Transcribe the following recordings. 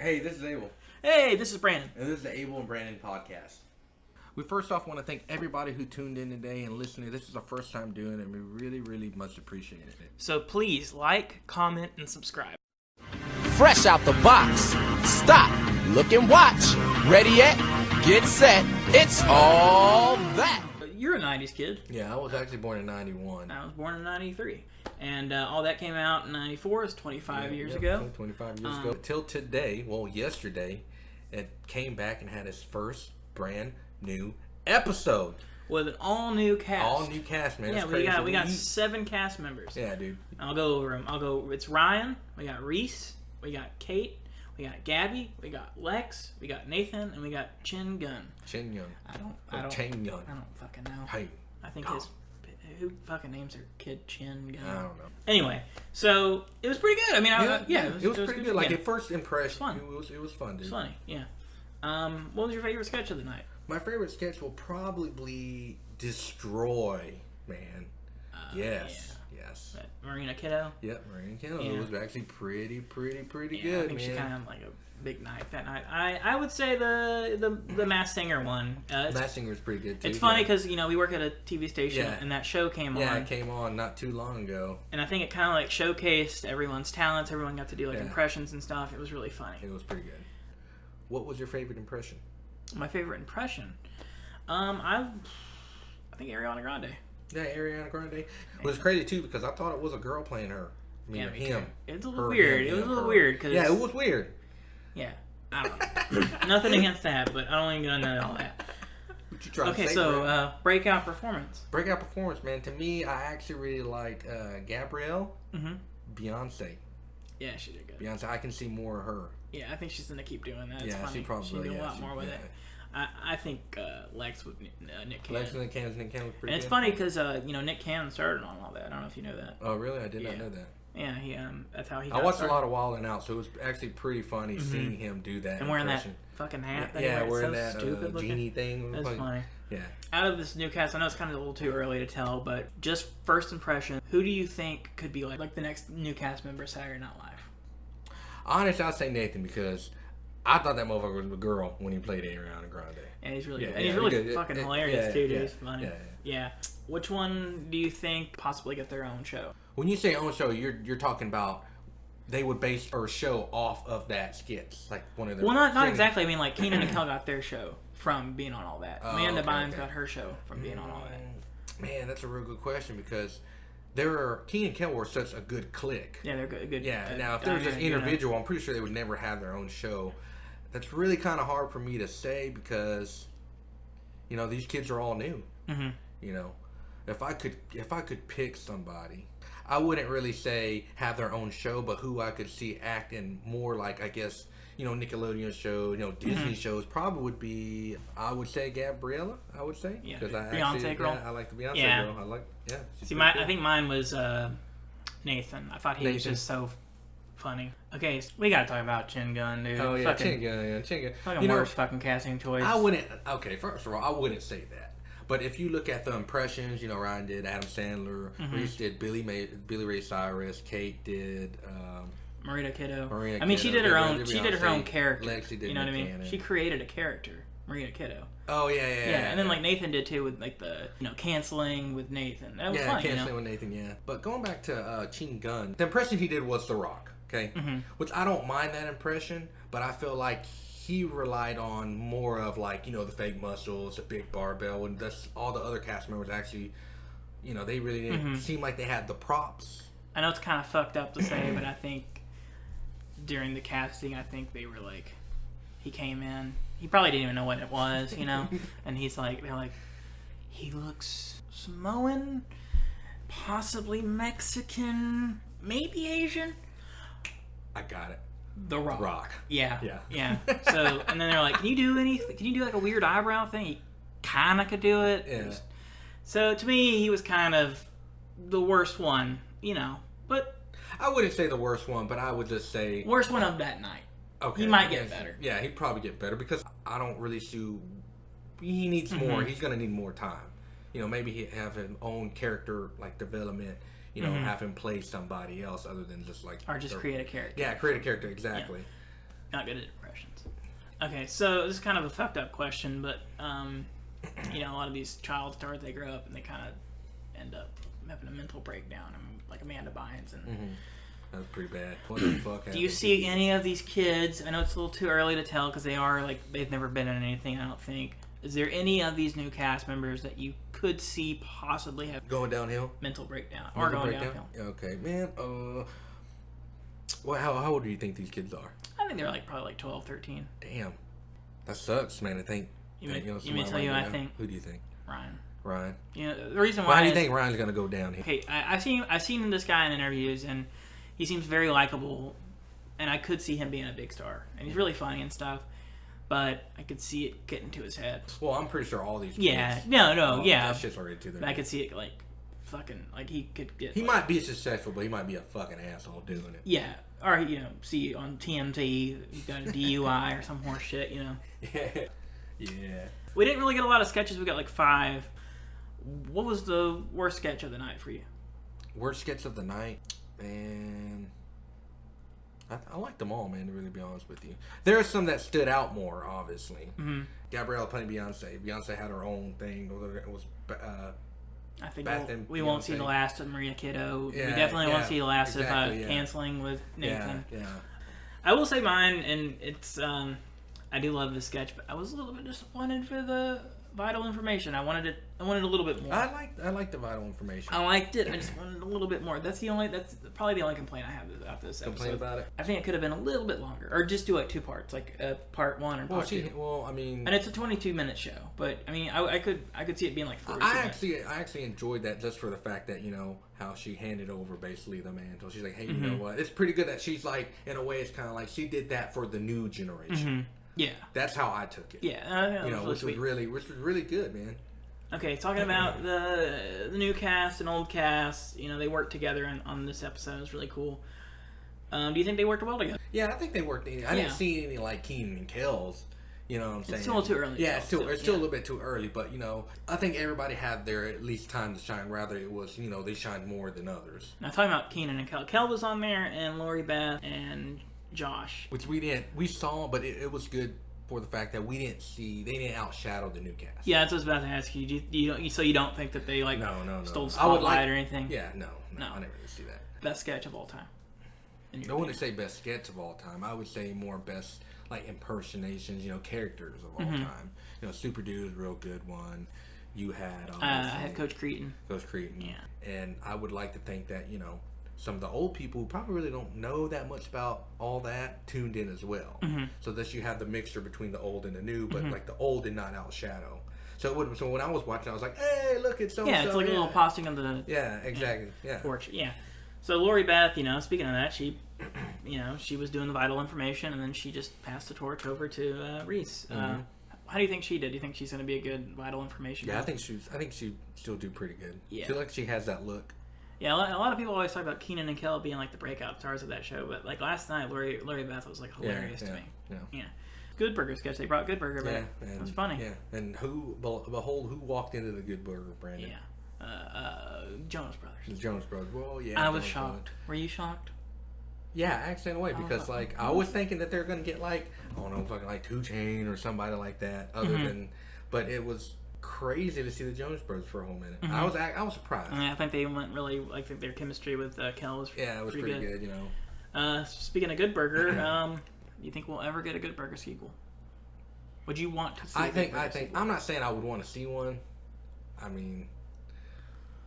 Hey, this is Abel. Hey, this is Brandon. And this is the Abel and Brandon podcast. We first off want to thank everybody who tuned in today and listening. This is our first time doing it, and we really, really much appreciated it. So please like, comment, and subscribe. Fresh out the box. Stop, look and watch. Ready yet? Get set. It's all that. You're a 90s kid. Yeah, I was actually born in 91. I was born in 93. And all that came out in 94. It's 25 years ago. 25 years ago. Till today, well, yesterday, it came back and had its first brand new episode. With an all-new cast. All new cast, man. Yeah, we got 7 cast members. Yeah, dude. I'll go over them. It's Ryan. We got Reese. We got Kate. We got Gabby. We got Lex. We got Nathan. And we got Chin Gun. Chin Young. I don't fucking know. Hey. I think who fucking names their kid Chin Gun? I don't know. Anyway, so it was pretty good. I mean, it was pretty good. Like, at first impression, it was fun, dude. It was funny, yeah. What was your favorite sketch of the night? My favorite sketch will probably Destroy, man. Yes. Marina Kiddo? Yep, Marina Kiddo. Yeah. It was actually pretty good, I think man. she kind of had like a big night that night. I would say the Masked Singer one. Masked Singer was pretty good too. It's funny because we work at a TV station and that show came on. Yeah, it came on not too long ago. And I think it kind of like showcased everyone's talents. Everyone got to do like impressions and stuff. It was really funny. It was pretty good. What was your favorite impression? My favorite impression, I think Ariana Grande. Yeah, Ariana Grande. It was crazy too because I thought it was a girl playing her. Me him. It's a little weird. It was a little weird. Cause yeah, it was weird. Yeah, I don't know. Nothing against that, but I don't even gonna know all that. Okay, so breakout performance. Breakout performance, man. To me, I actually really like Gabrielle. Mm-hmm. Beyonce. Yeah, she did good. Beyonce, I can see more of her. Yeah, I think she's gonna keep doing that. It's yeah, funny. she probably she did a lot more with it. I think Lex with Nick Cannon. Nick Cannon was pretty good. And it's funny because Nick Cannon started on all that. I don't know if you know that. Oh, really? I did not know that. Yeah, he that's how he. I watched a lot of Wild 'N Out, so it was actually pretty funny seeing him do that. And wearing that fucking hat. Wearing that stupid genie thing. That's funny. Yeah. Out of this new cast, I know it's kind of a little too early to tell, but just first impression, who do you think could be like the next new cast member of Saturday Night Live? Honestly, I'd say Nathan because I thought that motherfucker was a girl when he played Ariana Grande. Yeah, he's really good. And he's really fucking hilarious too, dude. He's funny. Yeah. Which one do you think possibly get their own show? When you say own show, you're talking about they would base or show off of that skits, like one of their. Well, not exactly. I mean, like Kenan and Kel got their show from being on all that. Amanda Bynes got her show from being on all that. Man, that's a real good question because Kenan and Kel were such a good clique. Yeah, they're good. Yeah. Now, if they were just individual, I'm pretty sure they would never have their own show. That's really kind of hard for me to say because, these kids are all new. Mm-hmm. If I could pick somebody, I wouldn't really say have their own show, but who I could see acting more like, I guess, Nickelodeon show, Disney shows probably would be, I would say Gabriella, I would say. Yeah, because Beyonce girl. I like the Beyonce girl. See, I think mine was Nathan. I thought he was just so funny. Okay, so we gotta talk about Chin Gun, dude. Oh, yeah, Chin Gun. Fucking worst fucking casting choice. First of all, I wouldn't say that. But if you look at the impressions, Ryan did Adam Sandler, Reese did Billy Ray Cyrus, Kate did Marina Kiddo. I mean, she did her own. She did her own character. Lexi did. You know what I mean? She created a character, Marina Kiddo. Oh yeah. And then like Nathan did too with like the canceling with Nathan. That was fun. Canceling with Nathan. Yeah. But going back to Chin Gun, the impression he did was The Rock. Okay. Which I don't mind that impression, but I feel like he relied on more of like the fake muscles, the big barbell, and that's all the other cast members actually. They really didn't seem like they had the props. I know it's kind of fucked up to say, but I think during the casting, I think they were like, he came in, he probably didn't even know what it was, and he's like, they're like, he looks Samoan, possibly Mexican, maybe Asian. I got it. The Rock. Yeah. So, and then they're like, can you do like a weird eyebrow thing? He kind of could do it. Yeah. So to me, he was kind of the worst one, but. I wouldn't say the worst one, but I would just say... Worst one of that night. Okay. He might get better. Yeah, he'd probably get better because I don't really see... He needs more. He's going to need more time. Maybe he have his own character, like, development. Have him play somebody else other than just, like... Or just create a character. Yeah, create a character, exactly. Not good at impressions. Okay, so this is kind of a fucked up question, but you know, a lot of these child stars, they grow up and they kind of end up having a mental breakdown. I mean, like Amanda Bynes and. Mm-hmm. That's pretty bad. What the fuck? Do you see any of these kids? I know it's a little too early to tell because they are like they've never been in anything. I don't think. Is there any of these new cast members that you could see possibly have going downhill, mental breakdown, or going downhill? Okay, man. Well, how old do you think these kids are? I think they're like probably like 12, 13. Damn, that sucks, man. I think. You may tell you, I think. Who do you think? Ryan. You know, the reason why. Why do you think Ryan's gonna go downhill? Okay, I've seen this guy in interviews, and he seems very likable, and I could see him being a big star, and he's really funny and stuff. But I could see it getting to his head. Well, I'm pretty sure all these kids. Yeah, no, yeah. That shit's already to their I could see it like, fucking, like he could get. He might be successful, but he might be a fucking asshole doing it. Yeah, or you know, see on TMZ, he got a DUI or some horse shit, you know. Yeah. We didn't really get a lot of sketches. We got like 5. What was the worst sketch of the night for you? Worst sketch of the night, man. I liked them all, man, to really be honest with you. There are some that stood out more, obviously. Mm-hmm. Gabrielle playing Beyonce. Beyonce had her own thing. It was I think we won't see the last of Maria Kiddo. Yeah, we definitely won't see the last of yeah. canceling with Nathan. Yeah. I will say mine, and it's I do love this sketch, but I was a little bit disappointed for the vital information. I wanted a little bit more. I liked the vital information. I liked it. I just wanted a little bit more. That's probably the only complaint I have about this episode. Complain about it? I think it could have been a little bit longer, or just do like 2 parts, like part 1 and part 2. Well, I mean, and it's a 22-minute show, but I mean, I could see it being like 40 minutes. I actually enjoyed that just for the fact that, you know, how she handed over basically the mantle. She's like, hey, you know what? It's pretty good that she's like, in a way, it's kind of like she did that for the new generation. Mm-hmm. Yeah, that's how I took it. Yeah, you know, which was really good, man. Okay, talking about the new cast and old cast, you know, they worked together on this episode. It was really cool. Do you think they worked well together? Yeah, I think they worked. I didn't see any like Keenan and Kel's. You know what I'm saying? It's still too early. Yeah, it's still a little bit too early. But you know, I think everybody had their at least time to shine. Rather, it was, you know, they shined more than others. Now talking about Keenan and Kel. Kel was on there, and Lori Beth and Josh, which we saw, but it was good for the fact that they didn't outshadow the new cast. Yeah, that's what I was about to ask you. So you don't think that they like stole the spotlight or anything? Yeah, no, I never really see that. Best sketch of all time. I wouldn't say best sketch of all time. I would say more best like impersonations, you know, characters of all time. You know, Super Dude's a real good one. You had I had Coach Cretin. Yeah. And I would like to think that, you know, some of the old people who probably really don't know that much about all that tuned in as well. Mm-hmm. So that you have the mixture between the old and the new, but like the old did not outshadow. So when I was watching, I was like, hey, look, it's so. Yeah, it's like a little posting of the. Yeah, exactly. Yeah. Porch. Yeah. So Lori Beth, you know, speaking of that, she, you know, she was doing the vital information, and then she just passed the torch over to Reese. Mm-hmm. How do you think she did? Do you think she's going to be a good vital information? Yeah, I think she still do pretty good. Yeah. I feel like she has that look. Yeah, a lot of people always talk about Keenan and Kel being like the breakout stars of that show, but like last night, Lori Beth was like hilarious to me. Yeah. Good Burger sketch. They brought Good Burger back. Yeah, it was funny. Yeah, and behold, who walked into the Good Burger, Brandon? Yeah, Jonas Brothers. The Jonas Brothers. Well, yeah. I was shocked. Were you shocked? Yeah, actually in a way, because like I was thinking that they're gonna get like, I don't know, fucking like 2 Chainz or somebody like that. Other than, but it was crazy to see the Jonas Brothers for a whole minute. I was surprised. I think they went really. I think their chemistry with Kel was it was pretty good. You know. Speaking of Good Burger, do you think we'll ever get a Good Burger sequel? Would you want to see? I think. I'm not saying I would want to see one. I mean,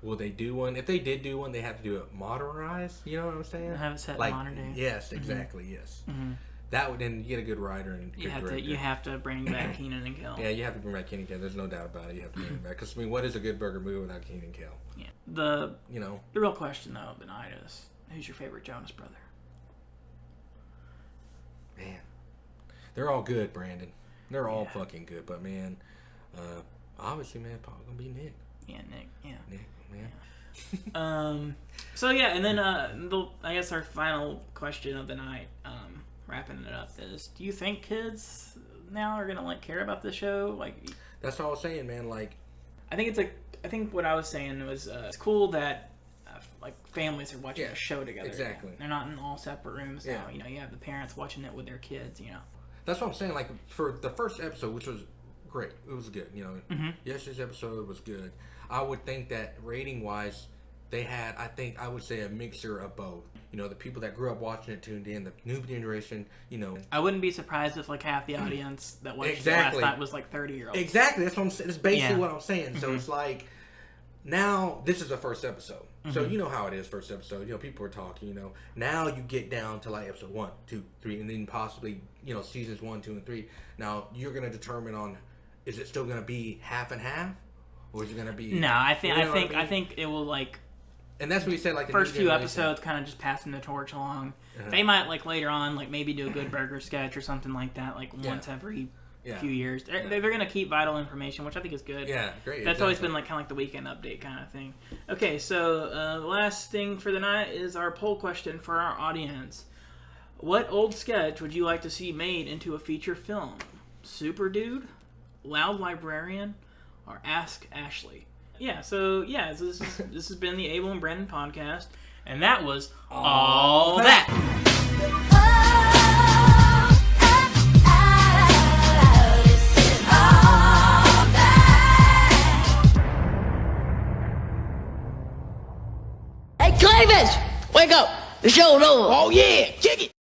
will they do one? If they did do one, they have to do it modernized. You know what I'm saying? Have it set like, modern day. Yes, exactly. Yes. That would then you get a good writer and good director. You have to bring back Keenan and Kel. Yeah, you have to bring back Keenan and Kel. There's no doubt about it. You have to bring him back. Because I mean, what is a Good Burger movie without Keenan and Kel? Yeah. The real question though of the night is, who's your favorite Jonas brother? Man, they're all good, Brandon. They're all fucking good. But man, obviously, man, probably gonna be Nick. Yeah, Nick. Yeah. Nick, man. Yeah. So yeah, and then I guess our final question of the night, wrapping it up, is: do you think kids now are gonna like care about the show? Like, that's all I was saying, man. Like, I think what I was saying was it's cool that like families are watching a show together. Exactly. Again. They're not in all separate rooms now. Yeah. You have the parents watching it with their kids. That's what I'm saying. Like for the first episode, which was great, it was good. Yesterday's episode was good. I would think that rating wise, they had, I would say, a mixture of both. The people that grew up watching it tuned in, the new generation. I wouldn't be surprised if like half the audience that watched it last night was like 30-year-olds. Exactly. That's what I'm saying. That's basically what I'm saying. So it's like, now this is the first episode. So you know how it is, first episode. People are talking. Now you get down to like episode 1, 2, 3, and then possibly seasons 1, 2, and 3. Now you're gonna determine on, is it still gonna be half and half, or is it gonna be? No, I think it will like. And that's what he said. Like the first few episodes, kind of just passing the torch along. They might like later on, like maybe do a Good Burger sketch or something like that, like once every few years. They're gonna keep vital information, which I think is good. Yeah, great. That's always been like kind of like the weekend update kind of thing. Okay, so the last thing for the night is our poll question for our audience. What old sketch would you like to see made into a feature film? Super Dude, Loud Librarian, or Ask Ashley? So this has been the Abel and Brendan podcast, and that was all that. Hey, Clavis! Wake up! The show's over. Oh, yeah! Kick it!